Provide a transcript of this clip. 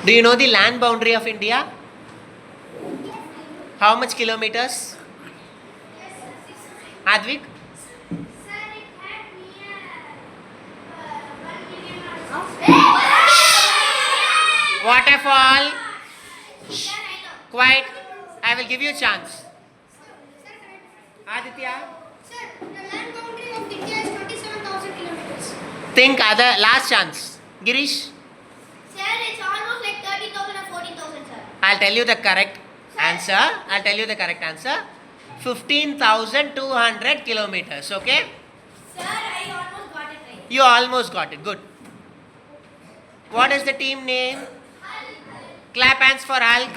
Do you know the land boundary of India? How much kilometers? Advik? Waterfall. Quiet. I will give you a chance. Aditya? Sir, the land boundary of India is 27,000 kilometers. Think other. Last chance. Girish? Sir, it's almost like 30,000 or 14,000, sir. I'll tell you the correct answer. 15,200 kilometers. Okay? Sir, I almost got it right. You almost got it. Good. What is the team name? Clap hands for Hulk.